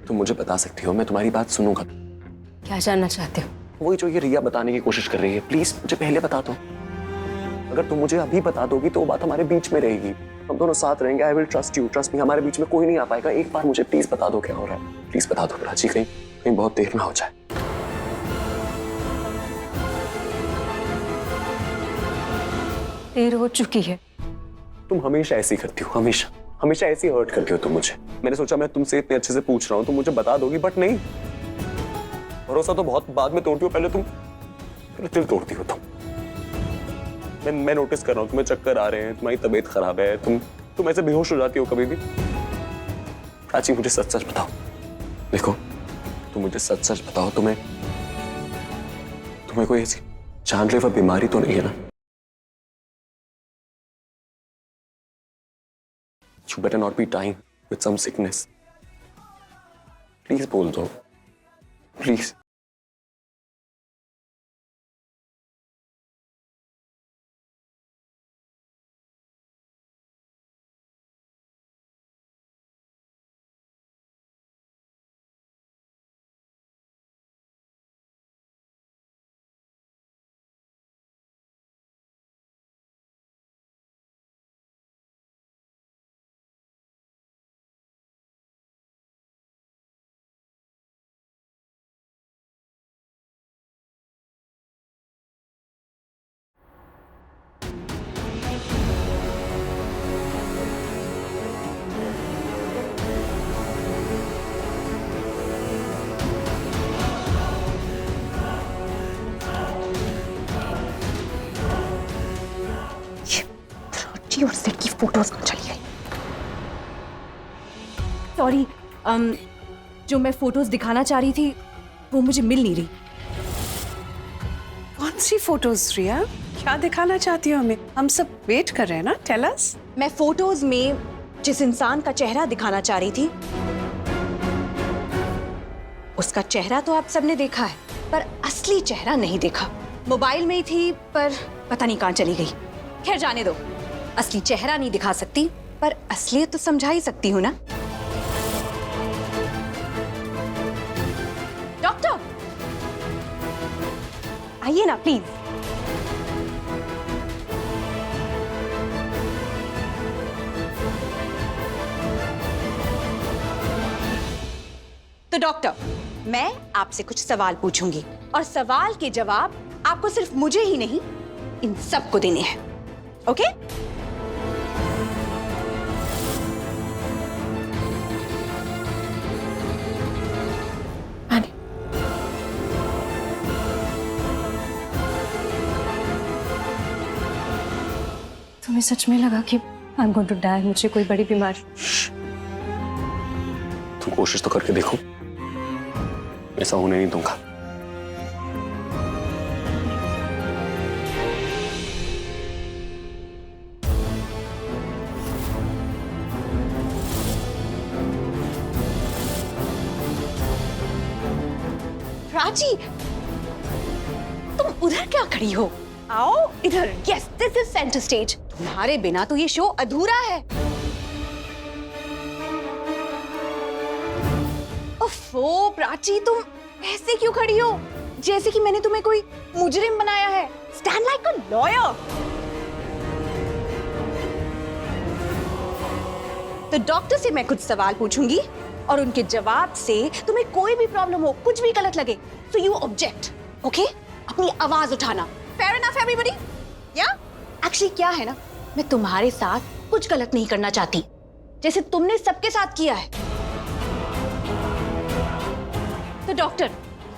तुम मुझे बता सकती हो, मैं तुम्हारी बात सुनूंगा। क्या जानना चाहते हो? वही जो ये रिया बताने की कोशिश कर रही है, प्लीज मुझे पहले बता दो। अगर तुम मुझे अभी बता दोगी तो वो बात हमारे बीच में रहेगी, हम दोनों साथ रहेंगे। I will trust you, trust me, हमारे बीच में कोई नहीं आ पाएगा। एक बार मुझे प्लीज बता दो क्या हो रहा है, प्लीज बता दो प्राची, कहीं कहीं बहुत देर ना हो जाए। देर हो चुकी है। तुम हमेशा ऐसी करती हो, हमेशा हमेशा ऐसी हर्ट करती हो तुम मुझे। मैंने सोचा मैं तुमसे इतने अच्छे से पूछ रहा हूँ, तुम मुझे बता दोगी, बट नहीं। भरोसा तो बहुत बाद में तोड़ती हो, पहले दिल तोड़ती हो तुम। मैं नोटिस कर रहा हूँ तुम्हें चक्कर आ रहे हैं, तुम्हारी तबीयत खराब है, तुम ऐसे बेहोश हो जाती हो कभी भी। प्राची मुझे सच सच बताओ, देखो तुम मुझे सच सच बताओ, तुम्हें कोई ऐसी जानलेवा बीमारी तो नहीं है ना? You better not be dying with some sickness. Please बोल दो, please. और सेट की फोटोज कब चली गई? सॉरी, जो मैं फोटोज दिखाना चाह रही थी वो मुझे मिल नहीं रही। कौन सी फोटोज रिया? क्या दिखाना चाहती हो हमें? हम सब वेट कर रहे हैं ना, टेल अस। मैं फोटोज में जिस इंसान का चेहरा दिखाना चाह रही थी उसका चेहरा तो आप सबने देखा है, पर असली चेहरा नहीं देखा। मोबाइल में ही थी पर पता नहीं कहां चली गई। खैर जाने दो, असली चेहरा नहीं दिखा सकती पर असलियत तो समझा ही सकती हूँ ना। डॉक्टर आइए ना प्लीज। तो डॉक्टर, मैं आपसे कुछ सवाल पूछूंगी और सवाल के जवाब आपको सिर्फ मुझे ही नहीं इन सबको देने हैं, ओके? तुम्हें सच में लगा कि I am going to die, मुझे कोई बड़ी बीमारी? तुम कोशिश तो करके देखो, ऐसा होने नहीं दूंगा। प्राची, तुम उधर क्या खड़ी हो? आओ इधर। Yes, this is centre stage. तुम्हारे बिना तो ये शो अधूरा है। ओफो प्राची, तुम ऐसे क्यों खड़ी हो जैसे कि मैंने तुम्हें कोई मुजरिम बनाया है? Stand like a lawyer. तो डॉक्टर से मैं कुछ सवाल पूछूंगी और उनके जवाब से तुम्हें कोई भी प्रॉब्लम हो, कुछ भी गलत लगे, तो यू ऑब्जेक्ट, ओके? अपनी आवाज उठाना। Fair enough everybody? या एक्चुअली क्या है ना, मैं तुम्हारे साथ कुछ गलत नहीं करना चाहती जैसे तुमने सबके साथ किया है। तो डॉक्टर,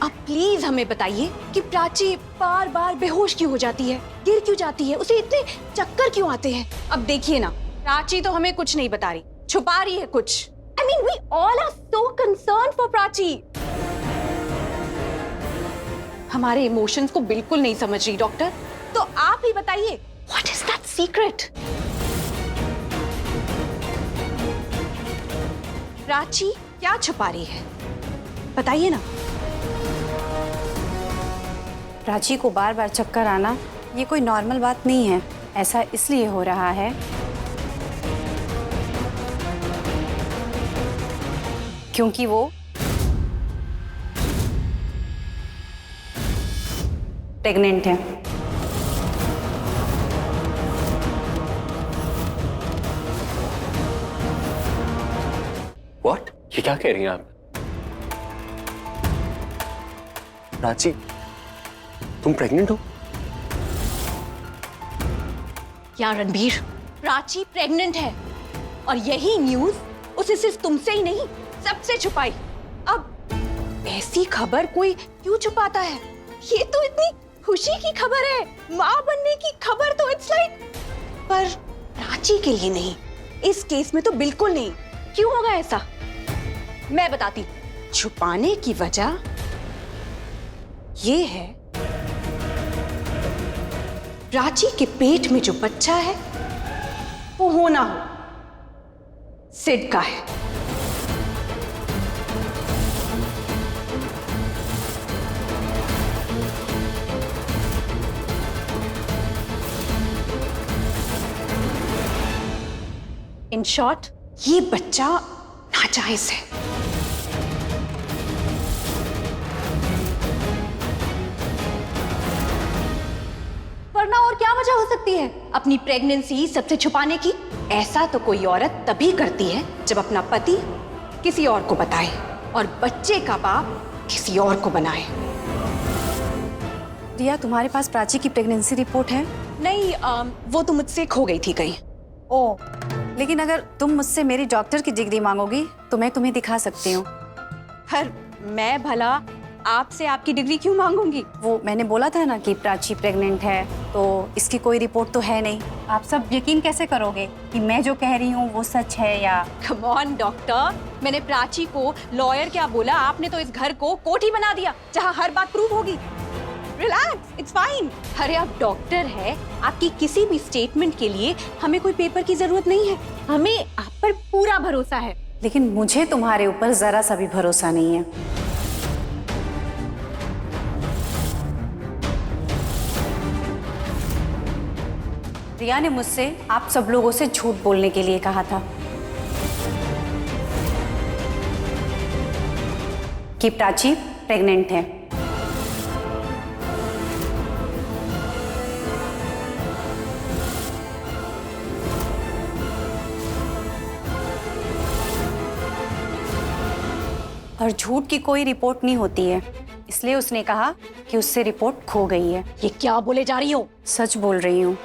आप प्लीज हमें बताइए कि प्राची बार बार बेहोश क्यों हो जाती है, गिर क्यों जाती है, उसे इतने चक्कर क्यों आते हैं? अब देखिए ना, प्राची तो हमें कुछ नहीं बता रही, छुपा रही है कुछ। I mean, we all are so concerned for Prachi. हमारे इमोशंस को बिल्कुल नहीं समझ रही डॉक्टर, तो आप ही बताइए, what is that secret? Prachi क्या छुपा रही है, बताइए ना। प्राची को बार बार चक्कर आना ये कोई नॉर्मल बात नहीं है। ऐसा इसलिए हो रहा है क्योंकि वो प्रेग्नेंट है। व्हाट? ये क्या कह रही हैं आप? प्राची, तुम प्रेग्नेंट हो? क्या रणबीर, प्राची प्रेग्नेंट है और यही न्यूज उसे सिर्फ तुमसे ही नहीं सबसे छुपाई। अब ऐसी खबर कोई क्यों छुपाता है? ये तो इतनी खुशी की खबर है, माँ बनने की खबर, तो इट्स लाइक, पर प्राची के लिए नहीं, इस केस में तो बिल्कुल नहीं। क्यों होगा ऐसा? मैं बताती। छुपाने की वजह ये है, प्राची के पेट में जो बच्चा है वो होना हो सिड का है। इन शॉर्ट, ये बच्चा नाजायज है। वरना और क्या वजह हो सकती है अपनी प्रेगनेंसी सबसे छुपाने की? ऐसा तो कोई औरत तभी करती है जब अपना पति किसी और को बताए और बच्चे का बाप किसी और को बनाए। रिया, तुम्हारे पास प्राची की प्रेगनेंसी रिपोर्ट है? नहीं, वो तो मुझसे खो गई थी कहीं। ओ, लेकिन अगर तुम मुझसे मेरी डॉक्टर की डिग्री मांगोगी तो मैं तुम्हें दिखा सकती हूँ। पर मैं भला आपसे आपकी डिग्री क्यों मांगूंगी? वो मैंने बोला था ना कि प्राची प्रेग्नेंट है, तो इसकी कोई रिपोर्ट तो है नहीं। आप सब यकीन कैसे करोगे कि मैं जो कह रही हूँ वो सच है या? कम ऑन डॉक्टर, मैंने प्राची को लॉयर क्या बोला, आपने तो इस घर को कोठी बना दिया जहाँ हर बात प्रूव होगी। Relax, it's fine. अरे आप डॉक्टर है, आपकी किसी भी स्टेटमेंट के लिए हमें कोई पेपर की जरूरत नहीं है। हमें आप पर पूरा भरोसा है। लेकिन मुझे तुम्हारे ऊपर जरा सा भी भरोसा नहीं है। रिया ने मुझसे आप सब लोगों से झूठ बोलने के लिए कहा था कि प्राची प्रेग्नेंट है। और झूठ की कोई रिपोर्ट नहीं होती है, इसलिए उसने कहा कि उससे रिपोर्ट खो गई है। ये क्या बोले जा रही हो? सच बोल रही हूँ।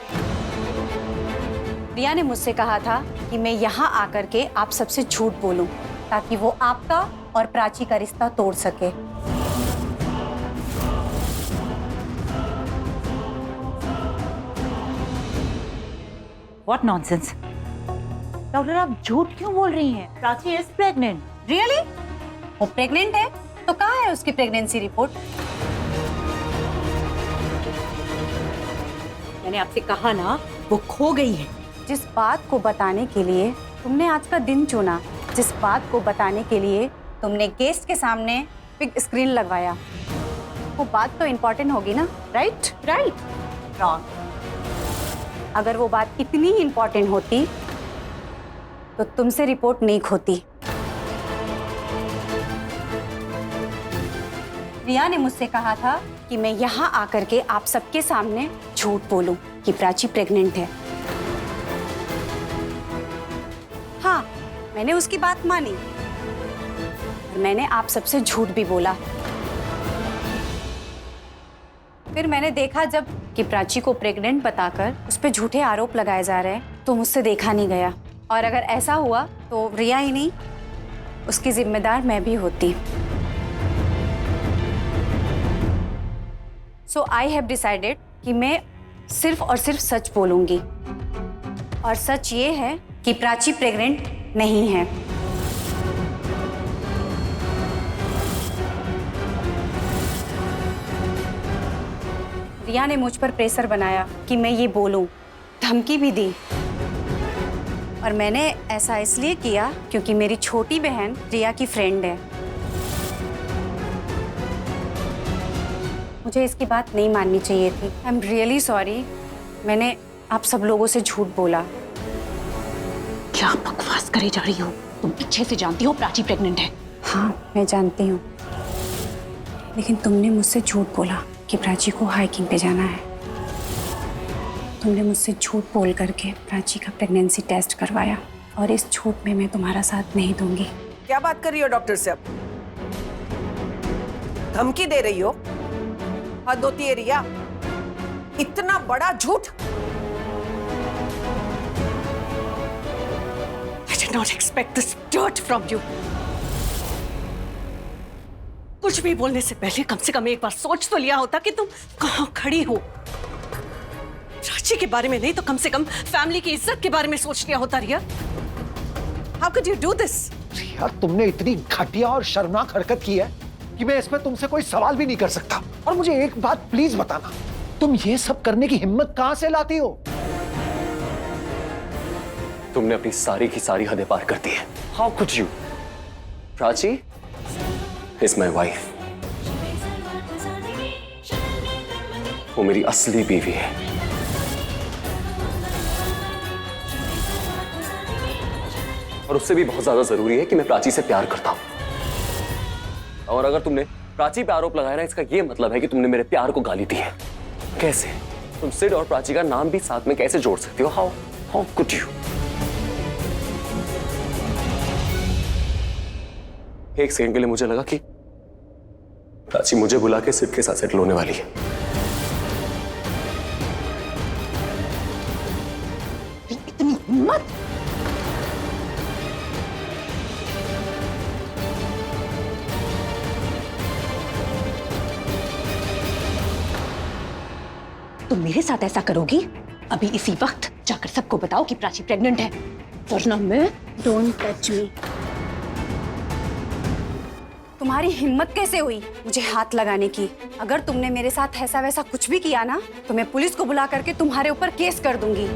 रिया ने मुझसे कहा था कि मैं यहाँ आकर के आप सबसे झूठ बोलूं ताकि वो आपका और प्राची का रिश्ता तोड़ सके। What nonsense? डॉक्टर, आप झूठ क्यों बोल रही हैं? Prachi is pregnant. रियली? वो प्रेग्नेंट है तो कहाँ है उसकी प्रेगनेंसी रिपोर्ट? मैंने आपसे कहा ना, वो खो गई है। जिस बात को बताने के लिए तुमने आज का दिन चुना, जिस बात को बताने के लिए तुमने गेस्ट के सामने बिग स्क्रीन लगवाया, वो बात तो इम्पोर्टेंट होगी ना, राइट? राइट। रॉन्ग। अगर वो बात इतनी ही इम्पोर्टेंट होती तो तुमसे रिपोर्ट नहीं खोती। रिया ने मुझसे कहा था कि मैं यहाँ आकर के आप सबके सामने झूठ बोलूं कि प्राची प्रेग्नेंट है। हाँ, मैंने उसकी बात मानी और मैंने आप सबसे झूठ भी बोला। फिर मैंने देखा जब कि प्राची को प्रेग्नेंट बताकर उस पर झूठे आरोप लगाए जा रहे हैं तो मुझसे देखा नहीं गया। और अगर ऐसा हुआ तो रिया ही नहीं, उसकी जिम्मेदार मैं भी होती। सो आई हैव डिसाइडेड कि मैं सिर्फ और सिर्फ सच बोलूंगी। और सच ये है कि प्राची प्रेग्नेंट नहीं है। रिया ने मुझ पर प्रेशर बनाया कि मैं ये बोलूं, धमकी भी दी। और मैंने ऐसा इसलिए किया क्योंकि मेरी छोटी बहन रिया की फ्रेंड है। मुझे इसकी बात नहीं माननी चाहिए थी। I am really sorry. मैंने आप सब लोगों से झूठ बोला। क्या बकवास करे जा रही हो? तुम अच्छे से जानती हो प्राची प्रेग्नेंट है। हाँ, मैं जानती हूँ, लेकिन तुमने मुझसे झूठ बोला कि प्राची को हाइकिंग पे जाना है। तुमने मुझसे झूठ बोल करके प्राची का प्रेगनेंसी टेस्ट करवाया और इस झूठ में मैं तुम्हारा साथ नहीं दूंगी। क्या बात कर रही हो डॉक्टर से? अब धमकी दे रही हो? हद होती है रिया, इतना बड़ा झूठ। I did not expect this dirt from you. कुछ भी बोलने से पहले कम से कम एक बार सोच तो लिया होता कि तुम कहां खड़ी हो। प्राची के बारे में नहीं तो कम से कम फैमिली की इज्जत के बारे में सोच लिया होता रिया। How could you do this? यार तुमने इतनी घटिया और शर्मनाक हरकत की है कि मैं इसमें तुमसे कोई सवाल भी नहीं कर सकता। और मुझे एक बात प्लीज बताना, तुम ये सब करने की हिम्मत कहां से लाती हो? तुमने अपनी सारी की सारी हदें पार कर दी है। How could you? Prachi is my wife. वो मेरी असली बीवी है। और उससे भी बहुत ज्यादा जरूरी है कि मैं प्राची से प्यार करता हूं। और अगर तुमने प्राची पे आरोप लगाया ना, इसका यह मतलब है कि तुमने मेरे प्यार को गाली दी है। कैसे? तुम सिड और प्राची का नाम भी साथ में कैसे जोड़ सकती हो? How could you? एक सेकंड के लिए मुझे लगा कि प्राची मुझे बुला के सिड के साथ सेटल होने वाली है। इतनी हिम्मत! तुम मेरे साथ ऐसा करोगी? अभी इसी वक्त जाकर सबको बताओ कि प्राची प्रेग्नेंट है, वरना मैं। Don't touch me. तुम्हारी हिम्मत कैसे हुई मुझे हाथ लगाने की? अगर तुमने मेरे साथ ऐसा वैसा कुछ भी किया ना, तो मैं पुलिस को बुला करके तुम्हारे ऊपर केस कर दूंगी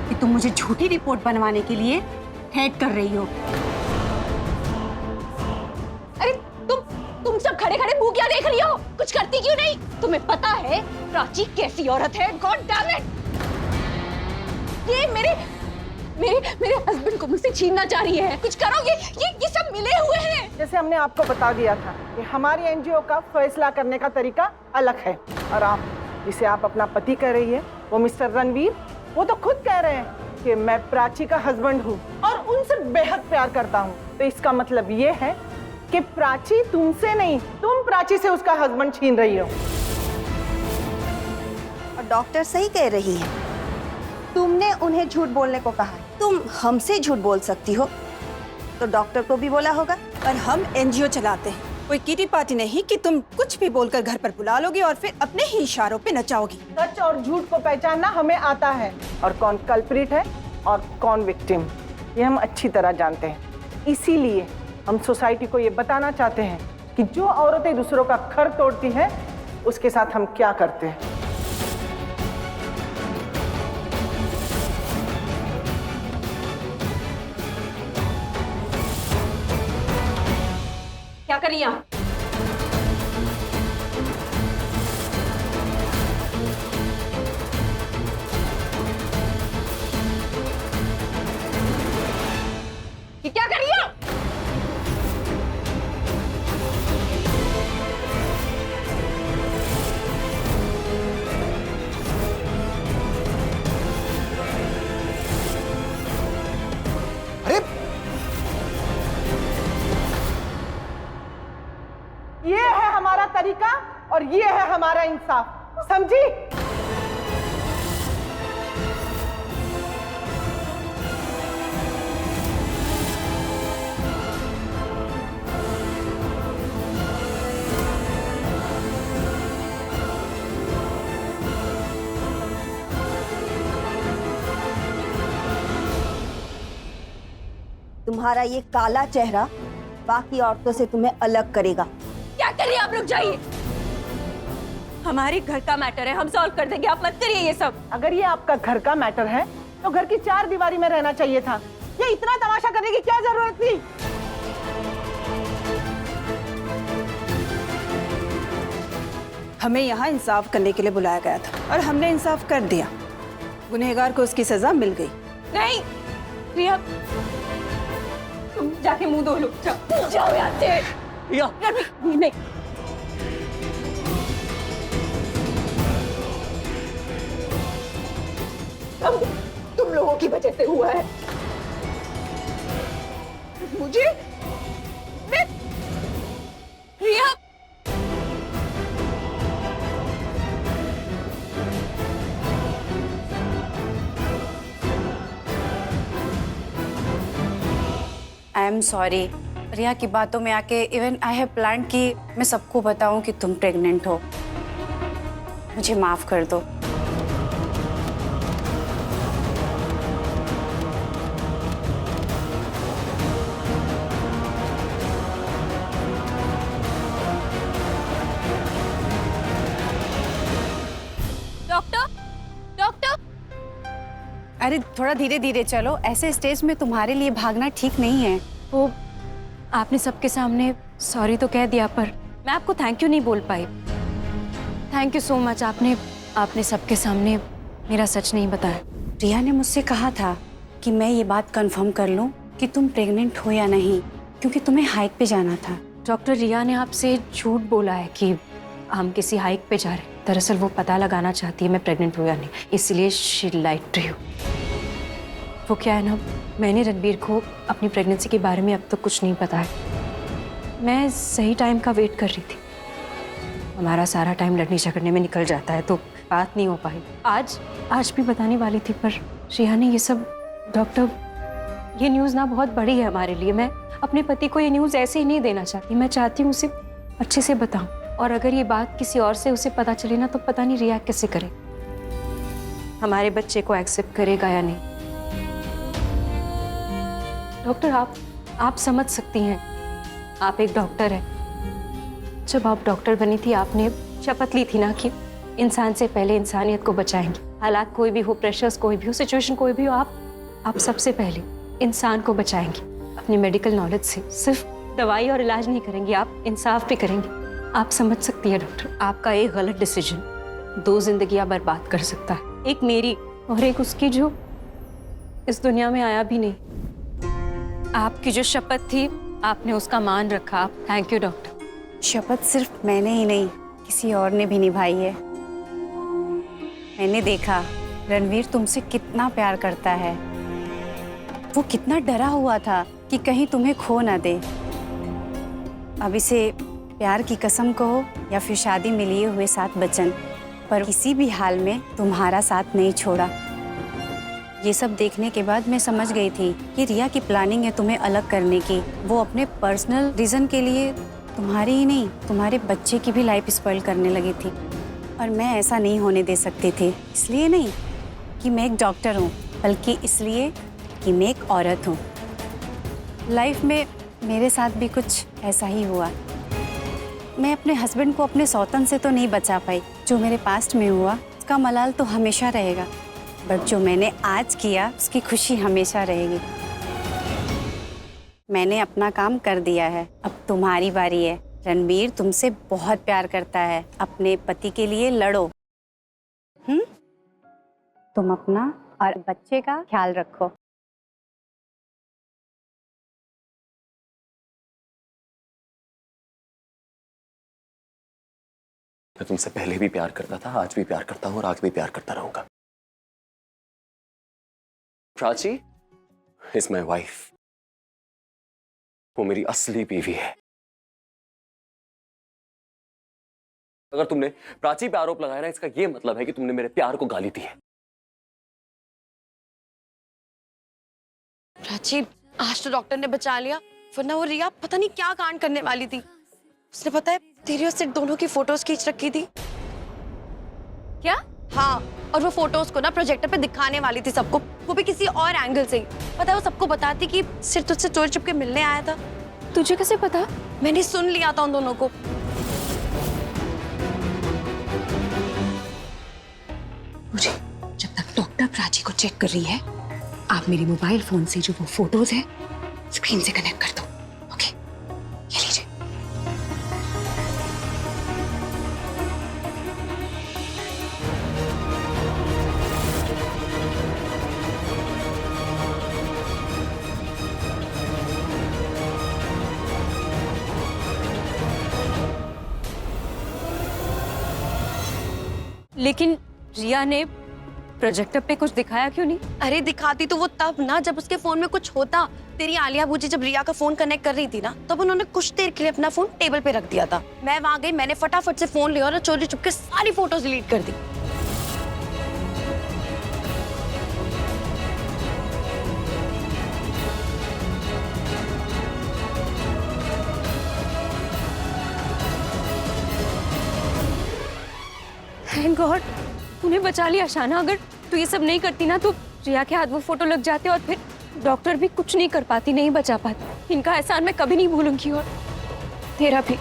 कि तुम मुझे झूठी रिपोर्ट बनवाने के लिए थ्रेट कर रही हो। अरे तुम सब खड़े खड़े मुंह क्या देख रही हो? कुछ करती क्यों नहीं? तुम्हें पता है प्राची कैसी औरत है? God damn it! ये मेरे हस्बैंड को मुझसे छीनना चाह रही है। कुछ करो, ये सब मिले हुए हैं। जैसे हमने आपको बता दिया था कि हमारी एनजीओ का फैसला करने का तरीका अलग है। और आप जिसे आप अपना पति कह रही है, वो मिस्टर रणवीर, वो तो खुद कह रहे हैं कि मैं प्राची का हस्बैंड हूँ और उनसे बेहद प्यार करता हूँ। तो इसका मतलब ये है कि प्राची तुमसे नहीं, तुम प्राची से उसका हस्बैंड छीन रही हो। और डॉक्टर सही कह रही है, तुमने उन्हें झूठ बोलने को कहा। तुम हमसे झूठ बोल सकती हो तो डॉक्टर को भी बोला होगा। पर हम एनजीओ चलाते हैं, कोई किटी पार्टी नहीं कि तुम कुछ भी बोलकर घर पर बुला लोगे और फिर अपने ही इशारों पे नचाओगी। सच और झूठ को पहचानना हमें आता है, और कौन कल्प्रिट है और कौन विक्टिम, ये हम अच्छी तरह जानते हैं। इसीलिए हम सोसाइटी को ये बताना चाहते हैं कि जो औरतें दूसरों का घर तोड़ती हैं, उसके साथ हम क्या करते हैं। क्या कर रही हैं? ये क्या कर रही हो? अरे ये है हमारा तरीका और ये है हमारा इंसाफ, समझी? तुम्हारा ये काला चेहरा बाकी औरतों से तुम्हें अलग करेगा। क्या कर रही हैं आप? रुक जाइए, हमारे घर का मैटर है, हम सॉल्व कर देंगे, आप मत करिए ये सब। अगर ये आपका घर का मैटर है तो घर की चार दीवारी में रहना चाहिए था। ये इतना तमाशा करने की क्या जरूरत थी? हमें यहाँ इंसाफ करने के लिए बुलाया गया था और हमने इंसाफ कर दिया। गुनहगार को उसकी सजा मिल गई। नहीं प्रिया, तुम जाके मुंह धो लो, जाओ यहाँ से। या नहीं, सब तुम लोगों की वजह से हुआ है। मुझे रिया, आई एम सॉरी। रिया की बातों में आके इवन आई हैव प्लान कि मैं सबको बताऊं कि तुम प्रेग्नेंट हो। मुझे माफ कर दो। डॉक्टर, डॉक्टर, अरे थोड़ा धीरे धीरे चलो, ऐसे स्टेज में तुम्हारे लिए भागना ठीक नहीं है। वो आपने सबके सामने सॉरी तो कह दिया, पर मैं आपको थैंक यू नहीं बोल पाई। थैंक यू सो मच, आपने सबके सामने मेरा सच नहीं बताया। रिया ने मुझसे कहा था कि मैं ये बात कंफर्म कर लूं कि तुम प्रेग्नेंट हो या नहीं, क्योंकि तुम्हें हाइक पे जाना था। डॉक्टर रिया ने आपसे झूठ बोला है कि हम किसी हाइक पे जा रहे हैं। दरअसल वो पता लगाना चाहती है मैं प्रेग्नेंट हूँ या नहीं, इसलिए शी लाइड टू यू। वो क्या है ना, मैंने रणबीर को अपनी प्रेगनेंसी के बारे में अब तक कुछ नहीं बताया। मैं सही टाइम का वेट कर रही थी। हमारा सारा टाइम लड़ने झगड़ने में निकल जाता है, तो बात नहीं हो पाई। आज भी बताने वाली थी, पर रिया ने ये सब। डॉक्टर, ये न्यूज़ ना बहुत बड़ी है हमारे लिए। मैं अपने पति को ये न्यूज़ ऐसे ही नहीं देना चाहती। मैं चाहती हूँ उसे अच्छे से बताऊँ, और अगर ये बात किसी और से उसे पता चले ना, तो पता नहीं रिया कैसे करे, हमारे बच्चे को एक्सेप्ट करेगा या नहीं। डॉक्टर, आप समझ सकती हैं, आप एक डॉक्टर हैं। जब आप डॉक्टर बनी थी, आपने शपथ ली थी ना कि इंसान से पहले इंसानियत को बचाएंगे। हालात कोई भी हो, प्रेशर्स कोई भी हो, सिचुएशन कोई भी हो, आप सबसे पहले इंसान को बचाएंगे। अपनी मेडिकल नॉलेज से सिर्फ दवाई और इलाज नहीं करेंगे, आप इंसाफ भी करेंगे। आप समझ सकती है डॉक्टर, आपका एक गलत डिसीजन 2 जिंदगियां बर्बाद कर सकता है, एक मेरी और एक उसकी जो इस दुनिया में आया भी नहीं। आपकी जो शपथ थी, आपने उसका मान रखा। Thank you doctor. शपथ सिर्फ मैंने ही नहीं, किसी और ने भी निभाई है। मैंने देखा रणवीर तुमसे कितना प्यार करता है। वो कितना डरा हुआ था कि कहीं तुम्हें खो ना दे। अब इसे प्यार की कसम कहो या फिर शादी में लिए हुए 7 वचन, पर किसी भी हाल में तुम्हारा साथ नहीं छोड़ा। ये सब देखने के बाद मैं समझ गई थी कि रिया की प्लानिंग है तुम्हें अलग करने की। वो अपने पर्सनल रीजन के लिए तुम्हारी ही नहीं, तुम्हारे बच्चे की भी लाइफ स्पॉइल करने लगी थी, और मैं ऐसा नहीं होने दे सकती थी। इसलिए नहीं कि मैं एक डॉक्टर हूँ, बल्कि इसलिए कि मैं एक औरत हूँ। लाइफ में मेरे साथ भी कुछ ऐसा ही हुआ। मैं अपने हस्बैंड को अपने सौतन से तो नहीं बचा पाई। जो मेरे पास्ट में हुआ उसका मलाल तो हमेशा रहेगा, बट जो मैंने आज किया उसकी खुशी हमेशा रहेगी। मैंने अपना काम कर दिया है, अब तुम्हारी बारी है। रणबीर तुमसे बहुत प्यार करता है, अपने पति के लिए लड़ो। तुम अपना और बच्चे का ख्याल रखो। मैं तुमसे पहले भी प्यार करता था, आज भी प्यार करता हूँ और आगे भी प्यार करता रहूंगा। Prachi is my wife. वो मेरी असली बीवी है। अगर तुमने प्राची पे आरोप लगाया ना, इसका ये मतलब है कि तुमने मेरे प्यार को गाली दी है। प्राची, आज तो डॉक्टर ने बचा लिया, वरना वो रिया पता नहीं क्या कांड करने वाली थी। उसने पता है तेरी और सिर्फ दोनों की फोटोज खींच रखी थी। क्या? हाँ, और वो फोटोज को ना प्रोजेक्टर पे दिखाने वाली थी सबको, वो भी किसी और एंगल से ही। पता है वो सबको बताती कि सिर्फ तुझसे चोरी छुप के मिलने आया था। तुझे कैसे पता? मैंने सुन लिया था उन दोनों को। मुझे जब तक डॉक्टर प्राची को चेक कर रही है, आप मेरे मोबाइल फोन से जो वो फोटोज है स्क्रीन से कनेक्ट कर दो। ओके, ये लीजिए। लेकिन रिया ने प्रोजेक्टर पे कुछ दिखाया क्यों नहीं? अरे दिखाती तो वो तब ना जब उसके फोन में कुछ होता। तेरी आलिया बूजी जब रिया का फोन कनेक्ट कर रही थी ना, तब उन्होंने कुछ देर के लिए अपना फोन टेबल पे रख दिया था। मैं वहां गई, मैंने फटाफट से फोन लिया और चोरी चुपके सारी फोटोज डिलीट कर दी। थैंक गॉड तूने बचा लिया शाना। अगर तू ये सब नहीं करती ना तो रिया के हाथ वो फोटो लग जाते और फिर डॉक्टर भी कुछ नहीं कर पाती, नहीं बचा पाती। इनका एहसान मैं कभी नहीं भूलूंगी और तेरा भी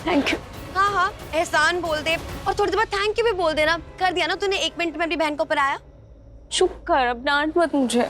थैंक यू। हाँ हाँ एहसान बोल दे और थोड़ी देर बाद थैंक यू भी बोल देना। कर दिया ना तूने, 1 मिनट में अपनी बहन को पराया। चुप कर, अब डांट मत मुझे।